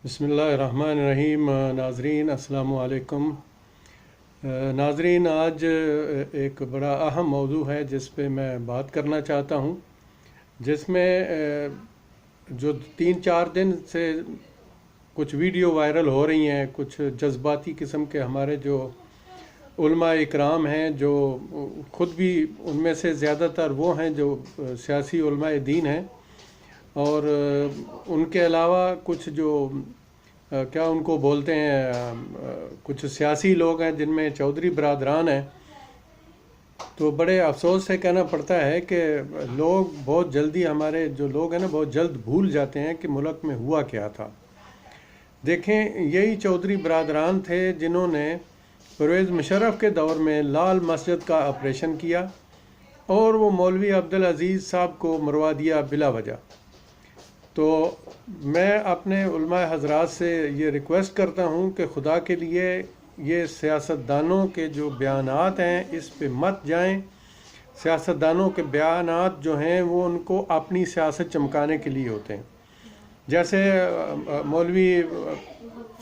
بسم اللہ الرحمن الرحیم۔ ناظرین السلام علیکم۔ ناظرین، آج ایک بڑا اہم موضوع ہے جس پہ میں بات کرنا چاہتا ہوں، جس میں جو 3-4 دن سے کچھ ویڈیو وائرل ہو رہی ہیں، کچھ جذباتی قسم کے ہمارے جو علماء اکرام ہیں، جو خود بھی ان میں سے زیادہ تر وہ ہیں جو سیاسی علماء دین ہیں، اور ان کے علاوہ کچھ جو کیا ان کو بولتے ہیں، کچھ سیاسی لوگ ہیں جن میں چودھری برادران ہیں، تو بڑے افسوس سے کہنا پڑتا ہے کہ لوگ بہت جلدی، ہمارے جو لوگ ہیں نا، بہت جلد بھول جاتے ہیں کہ ملک میں ہوا کیا تھا۔ دیکھیں، یہی چودھری برادران تھے جنہوں نے پرویز مشرف کے دور میں لال مسجد کا آپریشن کیا اور وہ مولوی عبدالعزیز صاحب کو مروا دیا بلا وجہ۔ تو میں اپنے علماء حضرات سے یہ ریکویسٹ کرتا ہوں کہ خدا کے لیے یہ سیاستدانوں کے جو بیانات ہیں اس پہ مت جائیں۔ سیاستدانوں کے بیانات جو ہیں وہ ان کو اپنی سیاست چمکانے کے لیے ہوتے ہیں۔ جیسے مولوی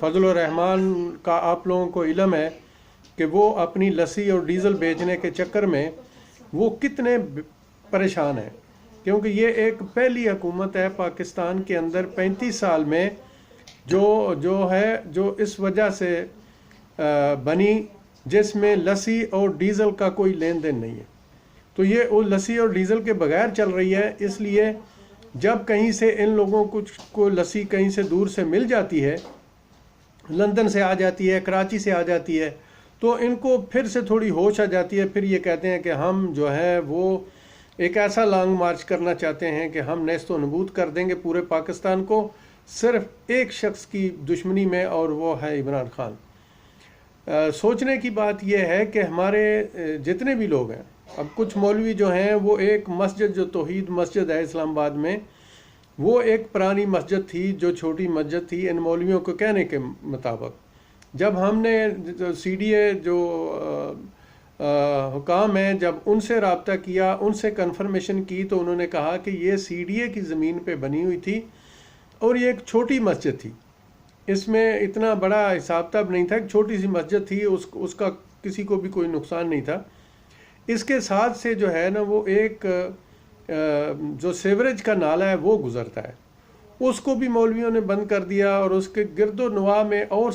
فضل الرحمان کا آپ لوگوں کو علم ہے کہ وہ اپنی لسی اور ڈیزل بیچنے کے چکر میں وہ کتنے پریشان ہیں، کیونکہ یہ ایک پہلی حکومت ہے پاکستان کے اندر 35 سال میں جو اس وجہ سے بنی، جس میں لسی اور ڈیزل کا کوئی لین دین نہیں ہے۔ تو یہ وہ لسی اور ڈیزل کے بغیر چل رہی ہے، اس لیے جب کہیں سے ان لوگوں کو لسی کہیں سے دور سے مل جاتی ہے، لندن سے آ جاتی ہے، کراچی سے آ جاتی ہے، تو ان کو پھر سے تھوڑی ہوش آ جاتی ہے۔ پھر یہ کہتے ہیں کہ ہم جو ہے وہ ایک ایسا لانگ مارچ کرنا چاہتے ہیں کہ ہم نیست و نبود کر دیں گے پورے پاکستان کو، صرف ایک شخص کی دشمنی میں، اور وہ ہے عمران خان۔ سوچنے کی بات یہ ہے کہ ہمارے جتنے بھی لوگ ہیں، اب کچھ مولوی جو ہیں وہ ایک مسجد جو توحید مسجد ہے اسلام آباد میں، وہ ایک پرانی مسجد تھی جو چھوٹی مسجد تھی ان مولویوں کو کہنے کے مطابق۔ جب ہم نے سی ڈی اے جو حکام ہیں، جب ان سے رابطہ کیا، ان سے کنفرمیشن کی، تو انہوں نے کہا کہ یہ سی ڈی اے کی زمین پہ بنی ہوئی تھی اور یہ ایک چھوٹی مسجد تھی، اس میں اتنا بڑا حساب کتاب نہیں تھا، ایک چھوٹی سی مسجد تھی، اس کا کسی کو بھی کوئی نقصان نہیں تھا۔ اس کے ساتھ سے جو ہے نا وہ ایک جو سیوریج کا نالہ ہے وہ گزرتا ہے، اس کو بھی مولویوں نے بند کر دیا، اور اس کے گرد و نواح میں اور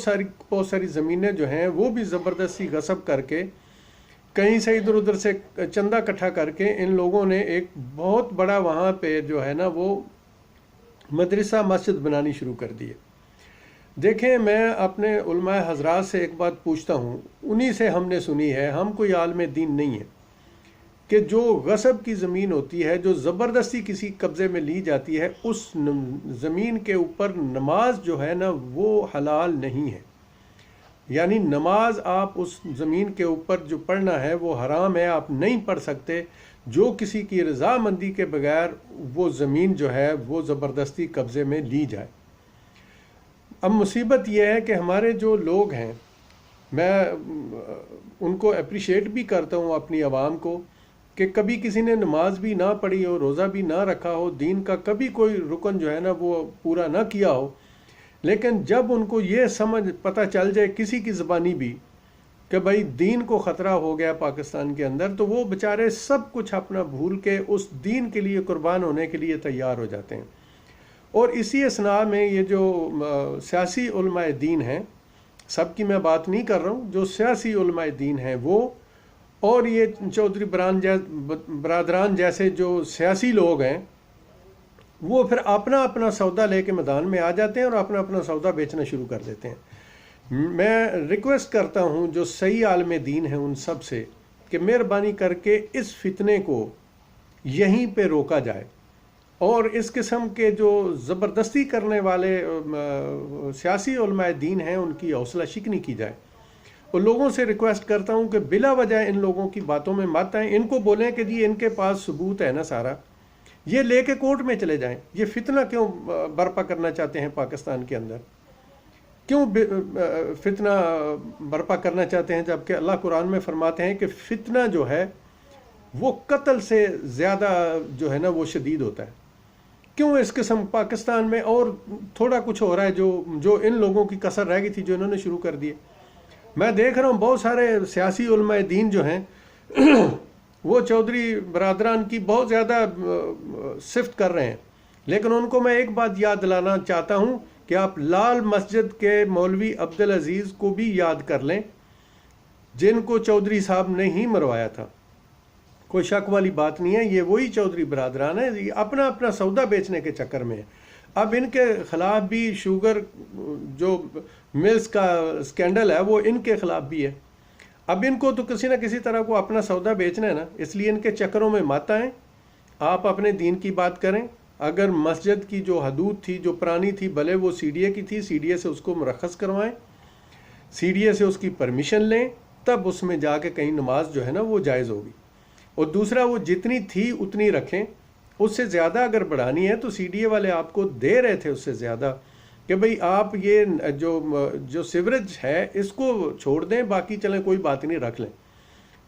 بہت ساری زمینیں جو ہیں وہ بھی زبردستی غصب کر کے، کہیں سے ادھر ادھر سے چندہ اکٹھا کر کے ان لوگوں نے ایک بہت بڑا وہاں پہ جو ہے نا وہ مدرسہ مسجد بنانی شروع کر دی ہے۔ دیکھیں، میں اپنے علماء حضرات سے ایک بات پوچھتا ہوں، انہی سے ہم نے سنی ہے، ہم کوئی عالم دین نہیں ہے، کہ جو غصب کی زمین ہوتی ہے، جو زبردستی کسی قبضے میں لی جاتی ہے، اس زمین کے اوپر نماز جو ہے نا وہ حلال نہیں ہے۔ یعنی نماز آپ اس زمین کے اوپر جو پڑھنا ہے وہ حرام ہے، آپ نہیں پڑھ سکتے جو کسی کی رضامندی کے بغیر وہ زمین جو ہے وہ زبردستی قبضے میں لی جائے۔ اب مصیبت یہ ہے کہ ہمارے جو لوگ ہیں، میں ان کو اپریشیٹ بھی کرتا ہوں اپنی عوام کو، کہ کبھی کسی نے نماز بھی نہ پڑھی ہو، روزہ بھی نہ رکھا ہو، دین کا کبھی کوئی رکن جو ہے نا وہ پورا نہ کیا ہو، لیکن جب ان کو یہ سمجھ پتہ چل جائے کسی کی زبانی بھی کہ بھائی دین کو خطرہ ہو گیا پاکستان کے اندر، تو وہ بیچارے سب کچھ اپنا بھول کے اس دین کے لیے قربان ہونے کے لیے تیار ہو جاتے ہیں۔ اور اسی اثناء میں یہ جو سیاسی علماء دین ہیں، سب کی میں بات نہیں کر رہا ہوں، جو سیاسی علماء دین ہیں وہ، اور یہ چودھری برادران جیسے جو سیاسی لوگ ہیں، وہ پھر اپنا اپنا سودا لے کے میدان میں آ جاتے ہیں اور اپنا اپنا سودا بیچنا شروع کر دیتے ہیں۔ میں ریکویسٹ کرتا ہوں جو صحیح عالم دین ہیں ان سب سے کہ مہربانی کر کے اس فتنے کو یہیں پہ روکا جائے، اور اس قسم کے جو زبردستی کرنے والے سیاسی علماء دین ہیں ان کی حوصلہ شکنی کی جائے۔ اور لوگوں سے ریکویسٹ کرتا ہوں کہ بلا وجہ ان لوگوں کی باتوں میں مت آئیں، ان کو بولیں کہ جی ان کے پاس ثبوت ہے نا سارا، یہ لے کے کورٹ میں چلے جائیں۔ یہ فتنہ کیوں برپا کرنا چاہتے ہیں پاکستان کے اندر؟ کیوں فتنہ برپا کرنا چاہتے ہیں، جبکہ اللہ قرآن میں فرماتے ہیں کہ فتنہ جو ہے وہ قتل سے زیادہ جو ہے نا وہ شدید ہوتا ہے۔ کیوں اس قسم پاکستان میں اور تھوڑا کچھ ہو رہا ہے جو ان لوگوں کی کسر رہ گئی تھی جو انہوں نے شروع کر دیے. میں دیکھ رہا ہوں بہت سارے سیاسی علماء دین جو ہیں وہ چودھری برادران کی بہت زیادہ صفت کر رہے ہیں، لیکن ان کو میں ایک بات یاد دلانا چاہتا ہوں کہ آپ لال مسجد کے مولوی عبدالعزیز کو بھی یاد کر لیں، جن کو چودھری صاحب نے ہی مروایا تھا. کوئی شک والی بات نہیں ہے، یہ وہی چودھری برادران ہیں، یہ اپنا اپنا سودا بیچنے کے چکر میں ہیں. اب ان کے خلاف بھی شوگر جو ملز کا سکینڈل ہے وہ ان کے خلاف بھی ہے. اب ان کو تو کسی نہ کسی طرح کو اپنا سودا بیچنا ہے نا، اس لیے ان کے چکروں میں مت آئیں. آپ اپنے دین کی بات کریں. اگر مسجد کی جو حدود تھی جو پرانی تھی، بھلے وہ سی ڈی اے کی تھی، سی ڈی اے سے اس کو مرخص کروائیں، سی ڈی اے سے اس کی پرمیشن لیں، تب اس میں جا کے کہیں نماز جو ہے نا وہ جائز ہوگی. اور دوسرا وہ جتنی تھی اتنی رکھیں، اس سے زیادہ اگر بڑھانی ہے تو سی ڈی اے والے آپ کو دے رہے تھے اس سے زیادہ کہ بھئی آپ یہ جو سیوریج ہے اس کو چھوڑ دیں، باقی چلیں کوئی بات نہیں رکھ لیں.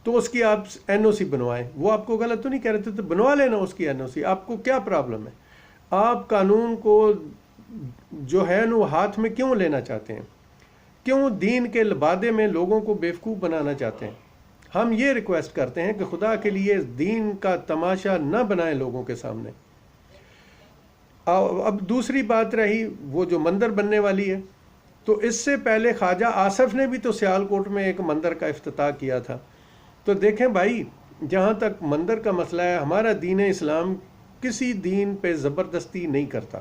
تو اس کی آپ این او سی بنوائیں. وہ آپ کو غلط تو نہیں کہہ رہے تھے، تو بنوا لینا اس کی این او سی. آپ کو کیا پرابلم ہے؟ آپ قانون کو جو ہے نا وہ ہاتھ میں کیوں لینا چاہتے ہیں؟ کیوں دین کے لبادے میں لوگوں کو بیوقوف بنانا چاہتے ہیں؟ ہم یہ ریکویسٹ کرتے ہیں کہ خدا کے لیے دین کا تماشا نہ بنائیں لوگوں کے سامنے. اب دوسری بات رہی وہ جو مندر بننے والی ہے، تو اس سے پہلے خواجہ آصف نے بھی تو سیالکوٹ میں ایک مندر کا افتتاح کیا تھا. تو دیکھیں بھائی، جہاں تک مندر کا مسئلہ ہے، ہمارا دین اسلام کسی دین پہ زبردستی نہیں کرتا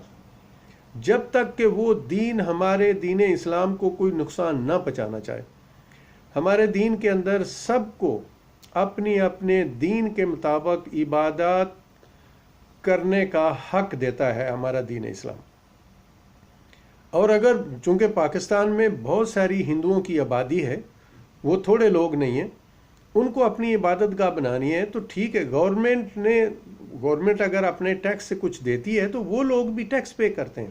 جب تک کہ وہ دین ہمارے دین اسلام کو کوئی نقصان نہ پہنچانا چاہے. ہمارے دین کے اندر سب کو اپنی اپنے دین کے مطابق عبادات کرنے کا حق دیتا ہے ہمارا دین اسلام. اور اگر چونکہ پاکستان میں بہت ساری ہندوؤں کی آبادی ہے، وہ تھوڑے لوگ نہیں ہیں، ان کو اپنی عبادت گاہ بنانی ہے تو ٹھیک ہے. گورنمنٹ اگر اپنے ٹیکس سے کچھ دیتی ہے تو وہ لوگ بھی ٹیکس پے کرتے ہیں.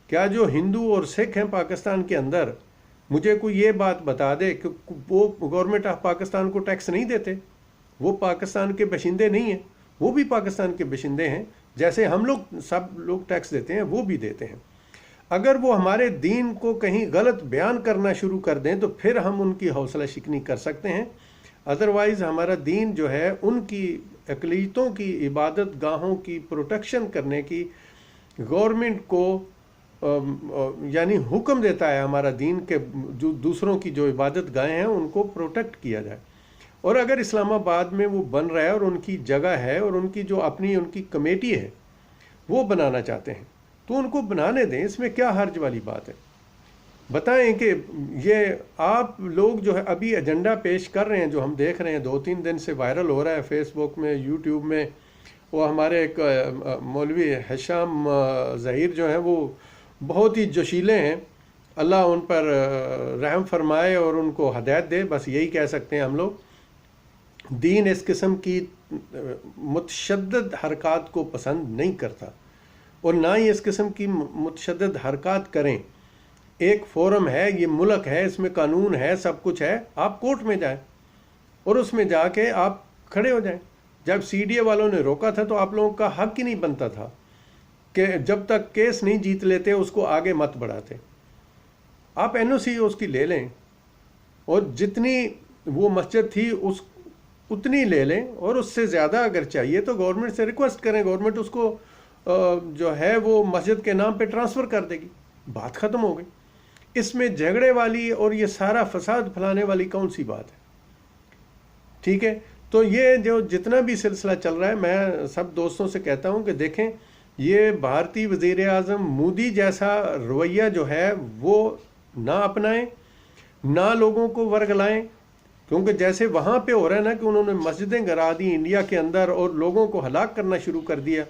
کیا جو ہندو اور سکھ ہیں پاکستان کے اندر، مجھے کوئی یہ بات بتا دے کہ وہ گورنمنٹ آف پاکستان کو ٹیکس نہیں دیتے؟ وہ پاکستان کے باشندے نہیں ہیں، وہ بھی پاکستان کے باشندے ہیں. جیسے ہم لوگ سب لوگ ٹیکس دیتے ہیں وہ بھی دیتے ہیں. اگر وہ ہمارے دین کو کہیں غلط بیان کرنا شروع کر دیں تو پھر ہم ان کی حوصلہ شکنی کر سکتے ہیں. ادروائز ہمارا دین جو ہے ان کی اقلیتوں کی عبادت گاہوں کی پروٹیکشن کرنے کی گورنمنٹ کو یعنی حکم دیتا ہے ہمارا دین کہ جو دوسروں کی جو عبادت گاہیں ہیں ان کو پروٹیکٹ کیا جائے. اور اگر اسلام آباد میں وہ بن رہا ہے اور ان کی جگہ ہے اور ان کی جو اپنی ان کی کمیٹی ہے وہ بنانا چاہتے ہیں تو ان کو بنانے دیں. اس میں کیا حرج والی بات ہے؟ بتائیں کہ یہ آپ لوگ جو ہے ابھی ایجنڈا پیش کر رہے ہیں جو ہم دیکھ رہے ہیں 2-3 دن سے وائرل ہو رہا ہے فیس بک میں، یوٹیوب میں. وہ ہمارے ایک مولوی ہشام ظہیر جو ہیں وہ بہت ہی جوشیلے ہیں، اللہ ان پر رحم فرمائے اور ان کو ہدایت دے. بس یہی کہہ سکتے ہیں ہم لوگ. دین اس قسم کی متشدد حرکات کو پسند نہیں کرتا اور نہ ہی اس قسم کی متشدد حرکات کریں. ایک فورم ہے، یہ ملک ہے، اس میں قانون ہے، سب کچھ ہے. آپ کورٹ میں جائیں اور اس میں جا کے آپ کھڑے ہو جائیں. جب سی ڈی اے والوں نے روکا تھا تو آپ لوگوں کا حق ہی نہیں بنتا تھا کہ جب تک کیس نہیں جیت لیتے اس کو آگے مت بڑھاتے. آپ این او سی اس کی لے لیں اور جتنی وہ مسجد تھی اتنی لے لیں، اور اس سے زیادہ اگر چاہیے تو گورنمنٹ سے ریکویسٹ کریں، گورنمنٹ اس کو جو ہے وہ مسجد کے نام پہ ٹرانسفر کر دے گی، بات ختم ہو گئی. اس میں جھگڑے والی اور یہ سارا فساد پھیلانے والی کون سی بات ہے؟ ٹھیک ہے. تو یہ جو جتنا بھی سلسلہ چل رہا ہے، میں سب دوستوں سے کہتا ہوں کہ دیکھیں یہ بھارتی وزیر اعظم مودی جیسا رویہ جو ہے وہ نہ اپنائیں، نہ لوگوں کو ورگلائیں. کیونکہ جیسے وہاں پہ ہو رہا ہے نا کہ انہوں نے مسجدیں گرا دی انڈیا کے اندر اور لوگوں کو ہلاک کرنا شروع کر دیا،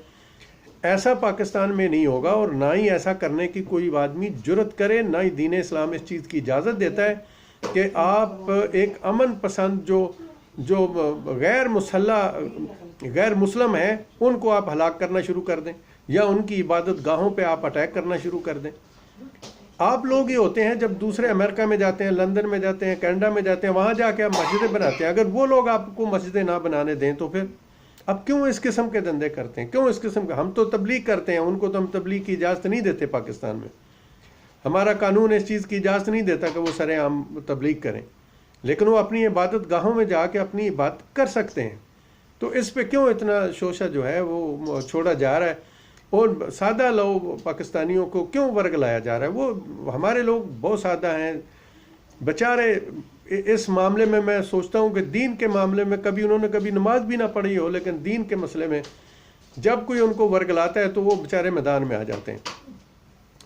ایسا پاکستان میں نہیں ہوگا اور نہ ہی ایسا کرنے کی کوئی آدمی جرت کرے. نہ ہی دین اسلام اس چیز کی اجازت دیتا ہے کہ آپ ایک امن پسند جو غیر مسلم ہیں ان کو آپ ہلاک کرنا شروع کر دیں یا ان کی عبادت گاہوں پہ آپ اٹیک کرنا شروع کر دیں. آپ لوگ ہی ہوتے ہیں جب دوسرے امریکہ میں جاتے ہیں، لندن میں جاتے ہیں، کینیڈا میں جاتے ہیں، وہاں جا کے آپ مسجدیں بناتے ہیں. اگر وہ لوگ آپ کو مسجدیں نہ بنانے دیں تو پھر اب کیوں اس قسم کے دندے کرتے ہیں؟ کیوں اس قسم کے؟ ہم تو تبلیغ کرتے ہیں، ان کو تو ہم تبلیغ کی اجازت نہیں دیتے پاکستان میں، ہمارا قانون اس چیز کی اجازت نہیں دیتا کہ وہ سر عام تبلیغ کریں، لیکن وہ اپنی عبادت گاہوں میں جا کے اپنی عبادت کر سکتے ہیں۔ تو اس پہ کیوں اتنا شوشہ جو ہے وہ چھوڑا جا رہا ہے، اور سادہ لوگ پاکستانیوں کو کیوں ورگ لایا جا رہا ہے؟ وہ ہمارے لوگ بہت سادہ ہیں بیچارے۔ اس معاملے میں سوچتا ہوں کہ دین کے معاملے میں کبھی انہوں نے کبھی نماز بھی نہ پڑھی ہو، لیکن دین کے مسئلے میں جب کوئی ان کو ورگ لاتا ہے تو وہ بیچارے میدان میں آ جاتے ہیں۔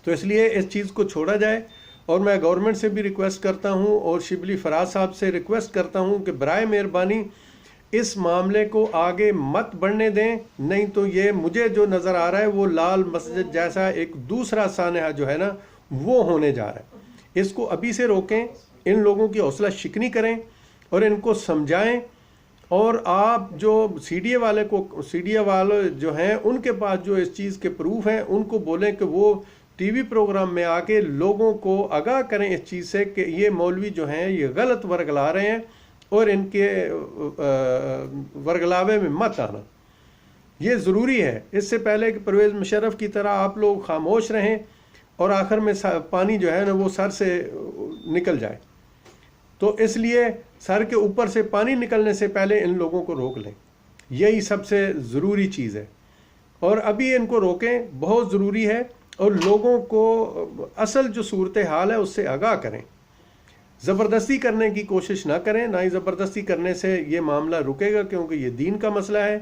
تو اس لیے اس چیز کو چھوڑا جائے، اور میں گورنمنٹ سے بھی ریکویسٹ کرتا ہوں اور شبلی فراز صاحب سے ریکویسٹ کرتا ہوں کہ برائے مہربانی اس معاملے کو آگے مت بڑھنے دیں، نہیں تو یہ مجھے جو نظر آ رہا ہے وہ لال مسجد جیسا ایک دوسرا سانحہ جو ہے نا وہ ہونے جا رہا ہے۔ اس کو ابھی سے روکیں، ان لوگوں کی حوصلہ شکنی کریں اور ان کو سمجھائیں، اور آپ جو سی ڈی اے والے جو ہیں ان کے پاس جو اس چیز کے پروف ہیں ان کو بولیں کہ وہ ٹی وی پروگرام میں آ کے لوگوں کو آگاہ کریں اس چیز سے کہ یہ مولوی جو ہیں یہ غلط ورگلا رہے ہیں، اور ان کے ورگلاوے میں مت آنا، یہ ضروری ہے۔ اس سے پہلے کہ پرویز مشرف کی طرح آپ لوگ خاموش رہیں اور آخر میں پانی جو ہے نا وہ سر سے نکل جائے۔ تو اس لیے سر کے اوپر سے پانی نکلنے سے پہلے ان لوگوں کو روک لیں، یہی سب سے ضروری چیز ہے، اور ابھی ان کو روکیں، بہت ضروری ہے، اور لوگوں کو اصل جو صورتحال ہے اس سے آگاہ کریں۔ زبردستی کرنے کی کوشش نہ کریں، نہ ہی زبردستی کرنے سے یہ معاملہ رکے گا، کیونکہ یہ دین کا مسئلہ ہے۔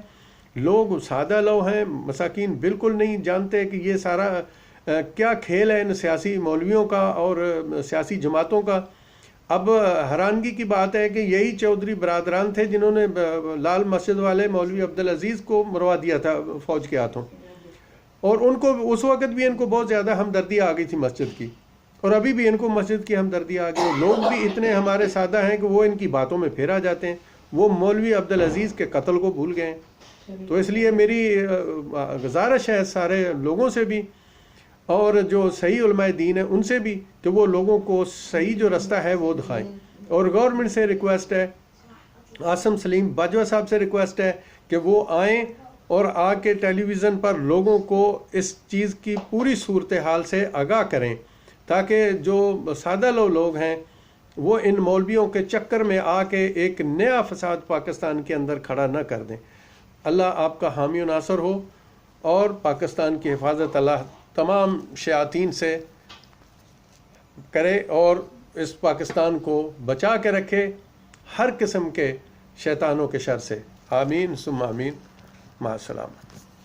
لوگ سادہ لوگ ہیں، مساکین بالکل نہیں جانتے کہ یہ سارا کیا کھیل ہے ان سیاسی مولویوں کا اور سیاسی جماعتوں کا۔ اب حیرانگی کی بات ہے کہ یہی چودھری برادران تھے جنہوں نے لال مسجد والے مولوی عبدالعزیز کو مروا دیا تھا فوج کے ہاتھوں، اور ان کو اس وقت بھی ان کو بہت زیادہ ہمدردی آ گئی تھی مسجد کی، اور ابھی بھی ان کو مسجد کی ہمدردی آ گئی۔ لوگ بھی اتنے ہمارے سادہ ہیں کہ وہ ان کی باتوں میں پھیرا جاتے ہیں، وہ مولوی عبدالعزیز کے قتل کو بھول گئے ہیں۔ تو اس لیے میری گزارش ہے سارے لوگوں سے بھی، اور جو صحیح علماء دین ہیں ان سے بھی، کہ وہ لوگوں کو صحیح جو رستہ ہے وہ دکھائیں۔ اور گورنمنٹ سے ریکویسٹ ہے، عاصم سلیم باجوہ صاحب سے ریکویسٹ ہے کہ وہ آئیں اور آ کے ٹیلی ویژن پر لوگوں کو اس چیز کی پوری صورتحال سے آگاہ کریں، تاکہ جو سادہ لوگ ہیں وہ ان مولویوں کے چکر میں آ کے ایک نیا فساد پاکستان کے اندر کھڑا نہ کر دیں۔ اللہ آپ کا حامی و ناصر ہو، اور پاکستان کی حفاظت اللہ تمام شیاطین سے کرے، اور اس پاکستان کو بچا کے رکھے ہر قسم کے شیطانوں کے شر سے۔ آمین ثم آمین۔ مع السلامہ۔